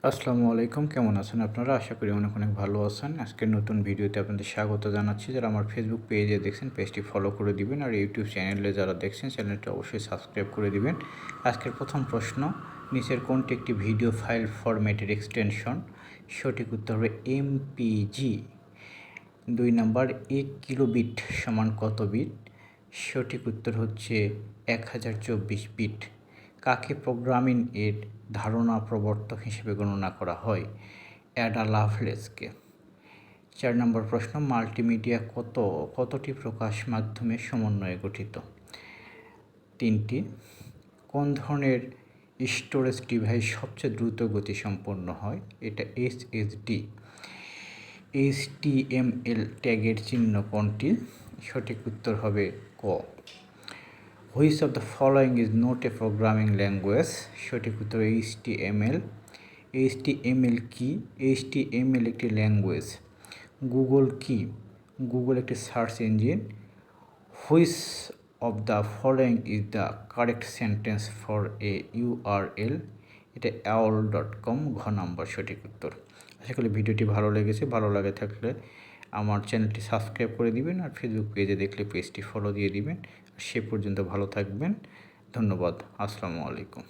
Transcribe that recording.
আসসালামু আলাইকুম, কেমন আছেন আপনারা? আশা করি অনেক অনেক ভালো আছেন। আজকের নতুন ভিডিওতে আপনাদের স্বাগত জানাচ্ছি। যারা আমার ফেসবুক পেজে দেখছেন পেজটি ফলো করে দিবেন, আর ইউটিউব চ্যানেলে যারা দেখছেন চ্যানেলটি অবশ্যই সাবস্ক্রাইব করে দিবেন। আজকের প্রথম প্রশ্ন, নিচের কোনটি একটি ভিডিও ফাইল ফরম্যাটের এক্সটেনশন? সঠিক উত্তর হবে এমপিজি। 2 নাম্বার, 1 কিলোবিট সমান কত বিট? সঠিক উত্তর হচ্ছে 1024 বিট। কাকে প্রোগ্রামিং এর ধারণা প্রবর্তক হিসেবে গণনা করা হয়? অ্যাডা লাভলেসকে। 4 নম্বর প্রশ্ন, মাল্টিমিডিয়া কতটি প্রকাশ মাধ্যমের সমন্বয়ে গঠিত? 3টি। কোন ধরনের স্টোরেজ ডিভাইস সবচেয়ে দ্রুত গতিসম্পন্ন হয়? এটা এসএসডি। HTML ট্যাগের চিহ্ন কোনটি? সঠিক উত্তর হবে ক। Which of the following is not a programming language? সঠিক উত্তর HTML। HTML কি? HTML একটি ল্যাঙ্গুয়েজ। গুগল কি? গুগল একটি search engine. Which of the following is the correct sentence for a URL? এটা AOL.com, ঘ নম্বর সঠিক উত্তর। আশা করি ভিডিওটি ভালো লেগেছে। ভালো লাগে থাকলে আমার চ্যানেলটি সাবস্ক্রাইব করে দিবেন, আর ফেসবুক পেজে দেখলে পেজটি ফলো দিয়ে দিবেন। সে পর্যন্ত ভালো থাকবেন। ধন্যবাদ। আসসালামু আলাইকুম।